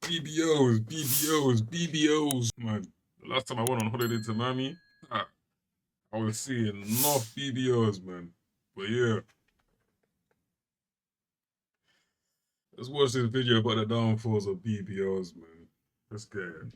BBOs, man. The last time I went on holiday to Miami, I was seeing enough BBOs, man. But yeah, let's watch this video about the downfalls of BBOs, man. Let's get it.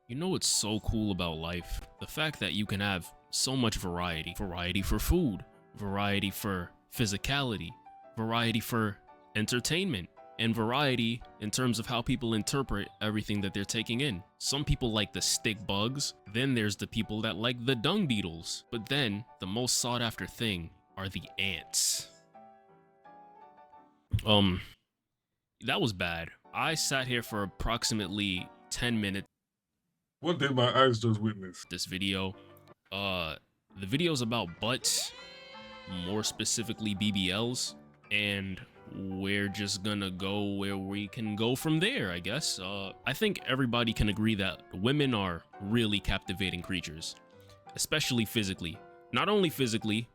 You know what's so cool about life? The fact that you can have so much variety. Variety for food, variety for physicality, variety for entertainment, and variety in terms of how people interpret everything that they're taking in. Some people like the stick bugs, then there's the people that like the dung beetles. But then, the most sought after thing are the ants. That was bad. I sat here for approximately 10 minutes. What did my eyes just witness? This video. The video's about butts, more specifically BBLs, and we're just gonna go where we can go from there, I guess. I think everybody can agree that women are really captivating creatures, especially physically. Not only physically,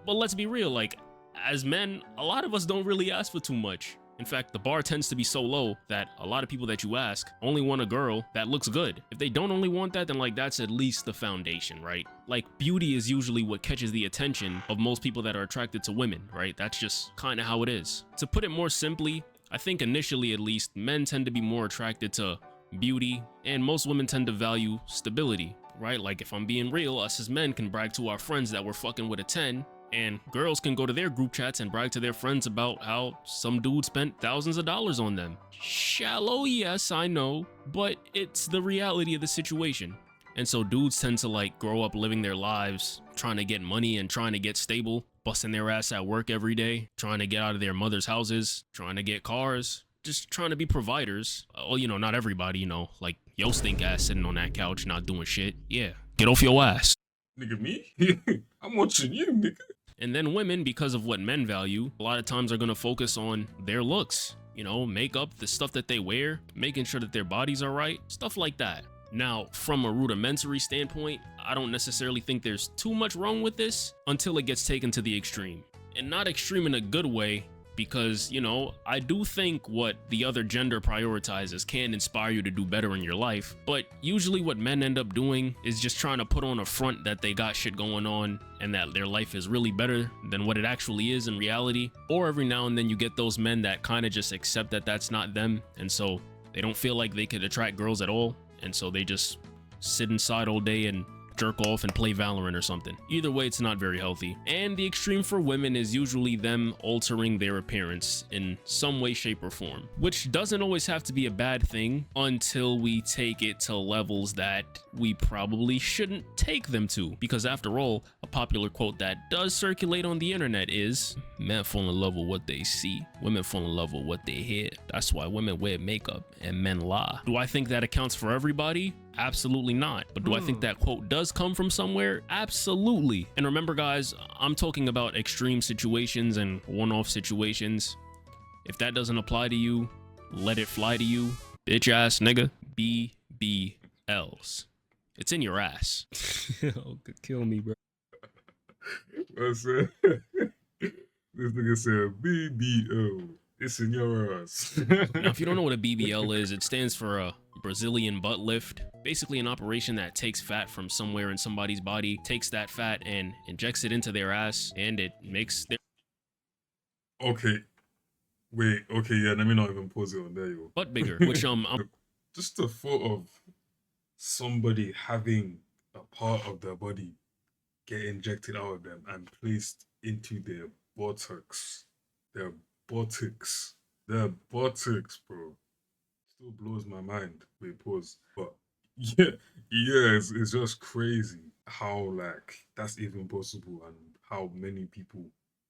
but let's be real, like, as men, a lot of us don't really ask for too much. In fact, the bar tends to be so low that a lot of people that you ask only want a girl that looks good. If they don't only want that, then like that's at least the foundation, right? Like beauty is usually what catches the attention of most people that are attracted to women, right? That's just kind of how it is. To put it more simply, I think initially at least, men tend to be more attracted to beauty and most women tend to value stability, right? Like if I'm being real, us as men can brag to our friends that we're fucking with a 10, and girls can go to their group chats and brag to their friends about how some dude spent thousands of dollars on them. Shallow, yes, I know, but it's the reality of the situation. And so dudes tend to like grow up living their lives, trying to get money and trying to get stable, busting their ass at work every day, trying to get out of their mother's houses, trying to get cars, just trying to be providers. Well, you know, not everybody, you know, like yo stink ass sitting on that couch not doing shit. Yeah, get off your ass. Nigga, me? I'm watching you, nigga. And then women, because of what men value, a lot of times are going to focus on their looks, you know, makeup, the stuff that they wear, making sure that their bodies are right, stuff like that. Now, from a rudimentary standpoint, I don't necessarily think there's too much wrong with this until it gets taken to the extreme. And not extreme in a good way, because, you know, I do think what the other gender prioritizes can inspire you to do better in your life, but usually what men end up doing is just trying to put on a front that they got shit going on and that their life is really better than what it actually is in reality. Or every now and then you get those men that kind of just accept that that's not them, and so they don't feel like they could attract girls at all, and so they just sit inside all day and jerk off and play Valorant or something. Either way, it's not very healthy. And the extreme for women is usually them altering their appearance in some way, shape, or form, which doesn't always have to be a bad thing until we take it to levels that we probably shouldn't take them to. Because after all, a popular quote that does circulate on the internet is, men fall in love with what they see, women fall in love with what they hear. That's why women wear makeup and men lie. Do I think that accounts for everybody? Absolutely not. But do I think that quote does come from somewhere? Absolutely. And remember guys, I'm talking about extreme situations and one-off situations. If that doesn't apply to you, let it fly to you. Bitch ass nigga. BBLs. It's in your ass. Oh, could kill me, bro. That's it. This nigga said BBO. It's in your ass. Now, if you don't know what a BBL is, it stands for a Brazilian butt lift. Basically an operation that takes fat from somewhere in somebody's body, takes that fat and injects it into their ass, and it makes their Okay. Wait, okay, yeah, let me not even pause it on there, yo. butt bigger, which just the thought of somebody having a part of their body get injected out of them and placed into their buttocks. Their buttocks. Their buttocks, bro. Still blows my mind. Wait, pause. But yeah, it's just crazy how like that's even possible and how many people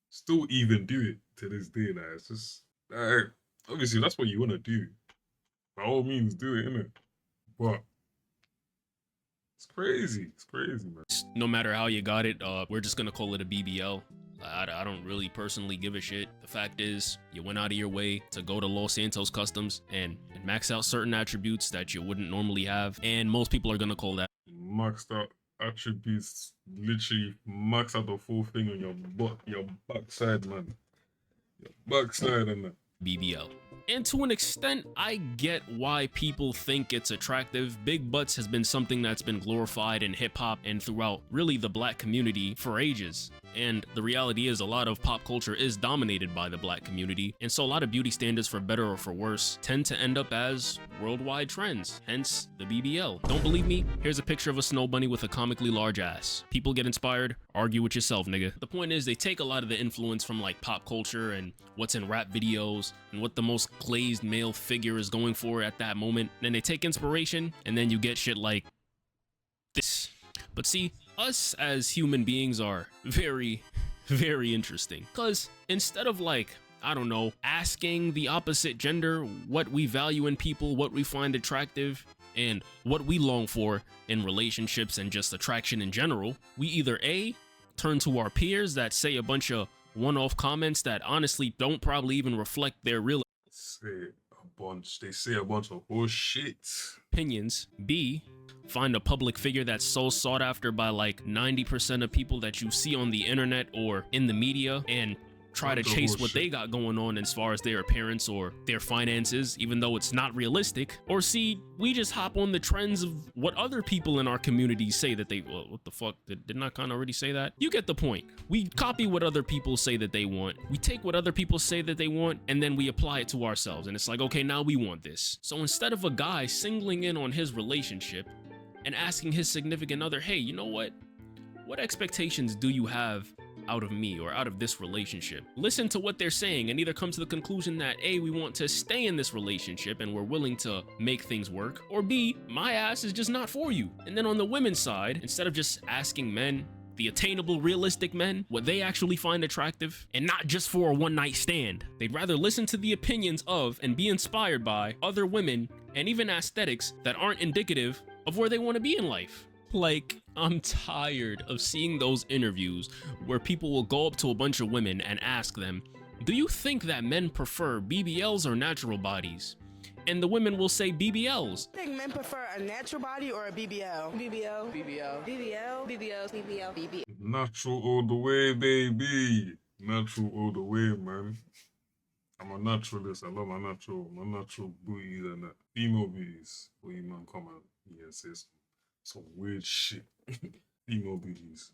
still even do it to this day. Like it's just like obviously that's what you want to do. By all means, do it, innit? But it's crazy. It's crazy, man. no matter how you got it, we're just gonna call it a BBL. I don't really personally give a shit. The fact is, you went out of your way to go to Los Santos Customs and max out certain attributes that you wouldn't normally have, and most people are gonna call that Maxed out attributes, literally max out the full thing on your butt, your backside, man. Your backside and that. BBL. And to an extent, I get why people think it's attractive. Big butts has been something that's been glorified in hip hop and throughout really the black community for ages. And the reality is a lot of pop culture is dominated by the black community. And so a lot of beauty standards, for better or for worse, tend to end up as worldwide trends, hence the BBL. Don't believe me? Here's a picture of a snow bunny with a comically large ass. People get inspired, argue with yourself, nigga. The point is they take a lot of the influence from like pop culture and what's in rap videos and what the most glazed male figure is going for at that moment. Then they take inspiration and then you get shit like this. But see, us as human beings are very, very interesting. Because instead of like, I don't know, asking the opposite gender what we value in people, what we find attractive, and what we long for in relationships and just attraction in general, we either A, turn to our peers that say a bunch of one-off comments that honestly don't probably even reflect their real They say a bunch of horse shit. opinions. B, find a public figure that's so sought after by like 90% of people that you see on the internet or in the media and try to chase what they got going on as far as their appearance or their finances, even though it's not realistic. Or C, we just hop on the trends of what other people in our community say that they, well, what the fuck, didn't I kind of already say that? You get the point. We copy what other people say that they want. We take what other people say that they want, and then we apply it to ourselves. And it's like, okay, now we want this. So instead of a guy singling in on his relationship and asking his significant other, hey, you know what expectations do you have out of me or out of this relationship? Listen to what they're saying and either come to the conclusion that A, we want to stay in this relationship and we're willing to make things work, or B, my ass is just not for you. And then on the women's side, instead of just asking men, the attainable, realistic men, what they actually find attractive, and not just for a one-night stand, they'd rather listen to the opinions of and be inspired by other women and even aesthetics that aren't indicative of where they want to be in life. Like, I'm tired of seeing those interviews where people will go up to a bunch of women and ask them, do you think that men prefer BBLs or natural bodies? And the women will say BBLs. I think men prefer a natural body or a BBL. BBL. BBL. BBL. BBL. BBL. BBL. Natural all the way, baby. Natural all the way, man. I'm a naturalist. I love my natural booties and that. Female booties. What you man come and say some weird shit. Female booties.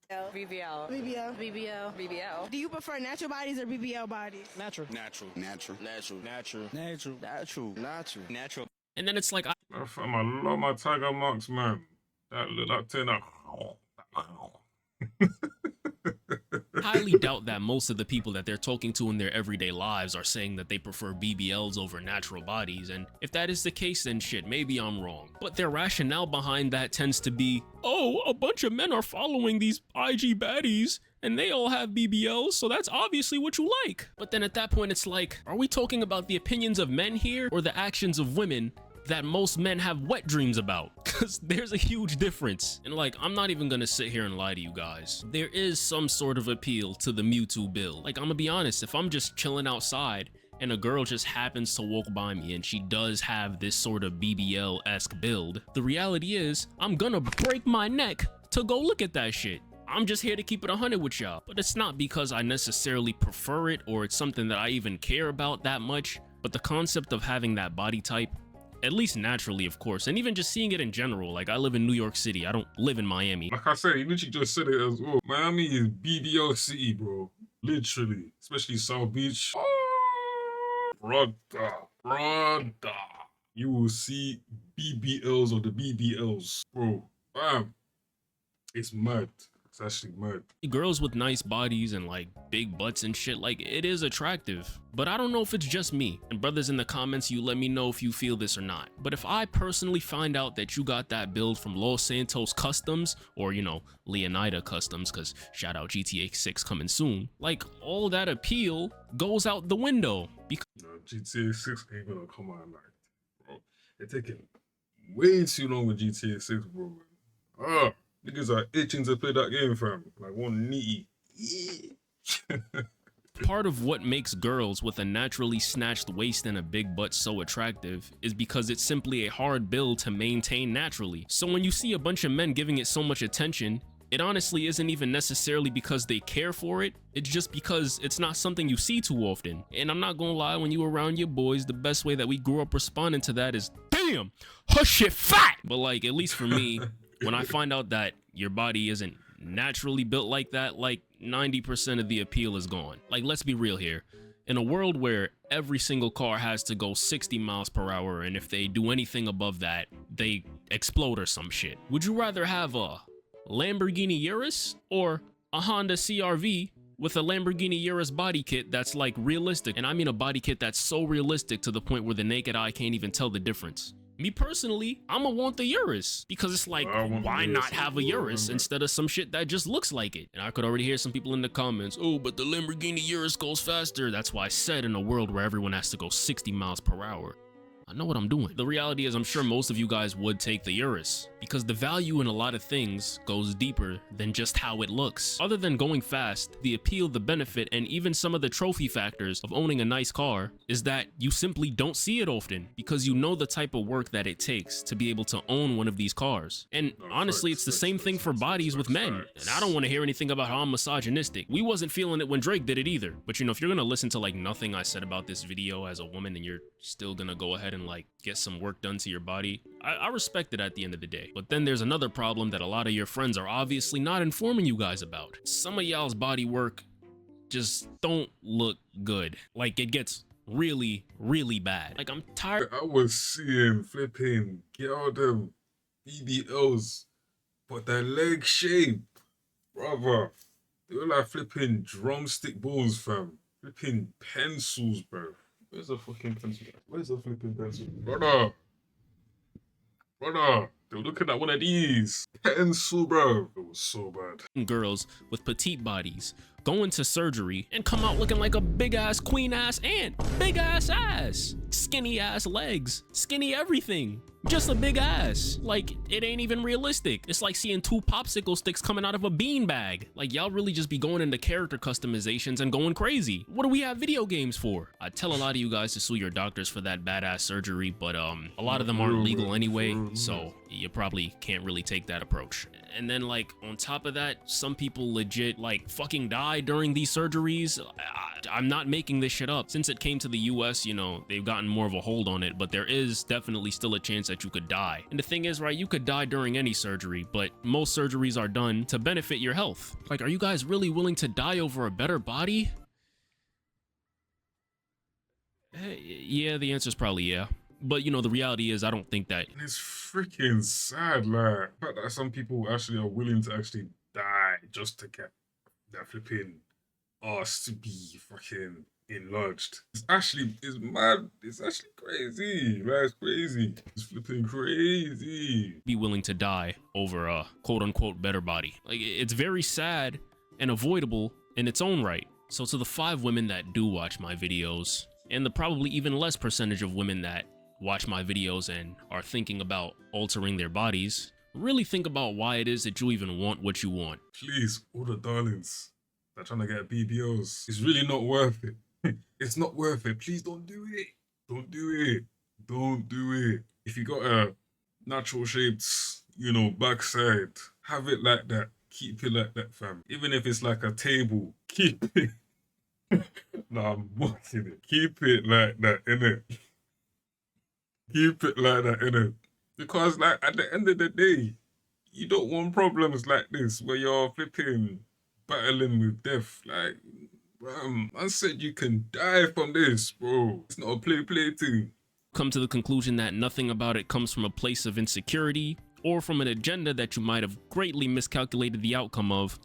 BBL. BBL. BBL. BBL. Do you prefer natural bodies or BBL bodies? Natural. And then it's like, I love my tiger marks, man. That turn out. highly doubt that most of the people that they're talking to in their everyday lives are saying that they prefer BBLs over natural bodies, and if that is the case, then shit, maybe I'm wrong. But their rationale behind that tends to be, oh, a bunch of men are following these IG baddies, and they all have BBLs, so that's obviously what you like. But then at that point, it's like, are we talking about the opinions of men here, or the actions of women that most men have wet dreams about? Because there's a huge difference. And like, I'm not even gonna sit here and lie to you guys. There is some sort of appeal to the Mewtwo build. Like, I'm gonna be honest, if I'm just chilling outside and a girl just happens to walk by me and she does have this sort of BBL-esque build, the reality is, I'm gonna break my neck to go look at that shit. I'm just here to keep it 100 with y'all. But it's not because I necessarily prefer it or it's something that I even care about that much, but the concept of having that body type, at least naturally, of course, and even just seeing it in general. Like, I live in New York City, I don't live in Miami. Like I said, you literally just said it as well. Miami is BBL city, bro. Literally. Especially South Beach. Oh, brother. You will see BBLs or the BBLs, bro. Bam. It's mad. It's actually mad. Girls with nice bodies and like big butts and shit, like, it is attractive. But I don't know if it's just me. And brothers in the comments, you let me know if you feel this or not. But if I personally find out that you got that build from Los Santos Customs, or, you know, Leonida Customs, because shout out GTA 6 coming soon, like, all that appeal goes out the window. Because GTA 6 ain't gonna come out like that, bro. They're taking way too long with GTA 6, bro. Niggas are itching to play that game, fam. Like one neaty. part of what makes girls with a naturally snatched waist and a big butt so attractive is because it's simply a hard build to maintain naturally. So when you see a bunch of men giving it so much attention, it honestly isn't even necessarily because they care for it. It's just because it's not something you see too often. And I'm not gonna lie, when you around your boys, the best way that we grew up responding to that is, damn, her shit fat. But like, at least for me, when I find out that your body isn't naturally built like that, like 90% of the appeal is gone. Like, let's be real here. In a world where every single car has to go 60 miles per hour, and if they do anything above that, they explode or some shit, would you rather have a Lamborghini Urus or a Honda CRV with a Lamborghini Urus body kit that's like realistic? And I mean a body kit that's so realistic to the point where the naked eye can't even tell the difference. Me personally, I'ma want the Urus because it's like, why not have a Urus instead of some shit that just looks like it? And I could already hear some people in the comments, oh, but the Lamborghini Urus goes faster. That's why I said in a world where everyone has to go 60 miles per hour. I know what I'm doing. The reality is I'm sure most of you guys would take the Urus because the value in a lot of things goes deeper than just how it looks. Other than going fast, the appeal, the benefit, and even some of the trophy factors of owning a nice car is that you simply don't see it often because you know the type of work that it takes to be able to own one of these cars. And honestly, it's the same thing for bodies with men. And I don't want to hear anything about how I'm misogynistic. We wasn't feeling it when Drake did it either. But you know, if you're gonna listen to like nothing I said about this video as a woman and you're still gonna go ahead and like get some work done to your body, I respect it at the end of the day. But then there's another problem that a lot of your friends are obviously not informing you guys about. Some of y'all's body work just don't look good. Like, it gets really, really bad. Like, I'm tired. I was seeing flipping get all them BBLs, but their leg shape, brother, they were like flipping drumstick balls, fam. Flipping pencils, bro. Where's the fucking pencil? Where's the flipping pencil? Brother! They were looking at one of these. Pencil, bro. It was so bad. Girls with petite bodies go into surgery and come out looking like a big ass queen ass and big ass ass, skinny ass legs, skinny everything, just a big ass. Like, it ain't even realistic. It's like seeing two popsicle sticks coming out of a bean bag. Like, y'all really just be going into character customizations and going crazy. What do we have video games for? I tell a lot of you guys to sue your doctors for that badass surgery, but a lot of them aren't legal anyway, so you probably can't really take that approach. And then, like, on top of that, some people legit like fucking die during these surgeries. I'm not making this shit up. Since it came to the US, you know, they've gotten more of a hold on it, but there is definitely still a chance that you could die. And the thing is, right, you could die during any surgery, but most surgeries are done to benefit your health. Like, are you guys really willing to die over a better body? Yeah, the answer is probably yeah. But you know, the reality is I don't think that. And it's freaking sad, like, the fact that some people actually are willing to actually die just to get their flipping arse to be fucking enlarged. It's mad. It's actually crazy. Like, it's crazy. It's flipping crazy. Be willing to die over a quote unquote better body. Like, it's very sad and avoidable in its own right. So to the 5 women that do watch my videos, and the probably even less percentage of women that watch my videos and are thinking about altering their bodies, really think about why it is that you even want what you want. Please, all the darlings that are trying to get BBLs, it's really not worth it. It's not worth it. Please don't do it. Don't do it. Don't do it. If you got a natural shaped, you know, backside, have it like that. Keep it like that, fam. Even if it's like a table, keep it. Nah, I'm mocking it. Keep it like that, innit? Keep it like that, innit? Because, like, at the end of the day, you don't want problems like this where you're flipping, battling with death. Like, I said you can die from this, bro. It's not a play thing. Come to the conclusion that nothing about it comes from a place of insecurity or from an agenda that you might have greatly miscalculated the outcome of,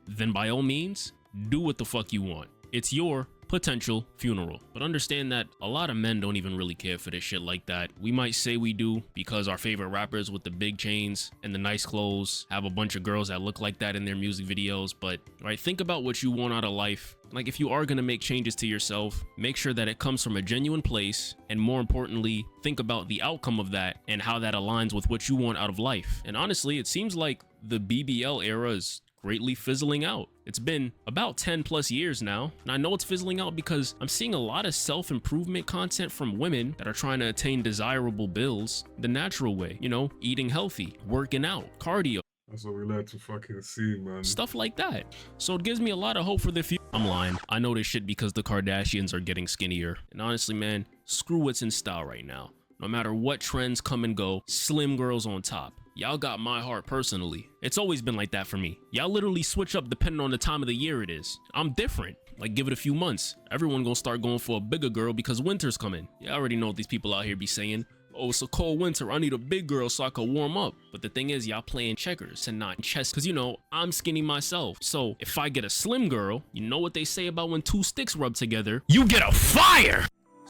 then by all means, do what the fuck you want. It's your potential funeral. But understand that a lot of men don't even really care for this shit like that. We might say we do because our favorite rappers with the big chains and the nice clothes have a bunch of girls that look like that in their music videos, but right, think about what you want out of life. Like, if you are gonna make changes to yourself, make sure that it comes from a genuine place, and more importantly, think about the outcome of that and how that aligns with what you want out of life. And honestly, it seems like the BBL era is greatly fizzling out. It's been about 10 plus years now, and I know it's fizzling out because I'm seeing a lot of self-improvement content from women that are trying to attain desirable builds the natural way, you know, eating healthy, working out, cardio. That's what we like to fucking see, man. Stuff like that. So it gives me a lot of hope for the future. I'm lying. I know this shit because the Kardashians are getting skinnier. And honestly, man, screw what's in style right now. No matter what trends come and go, slim girls on top. Y'all got my heart personally. It's always been like that for me. Y'all literally switch up depending on the time of the year it is. I'm different. Like, give it a few months. Everyone gonna start going for a bigger girl because winter's coming. Y'all already know what these people out here be saying. Oh, it's a cold winter, I need a big girl so I can warm up. But the thing is, y'all playing checkers and not chess, because you know, I'm skinny myself. So if I get a slim girl, you know what they say about when two sticks rub together? You get a fire!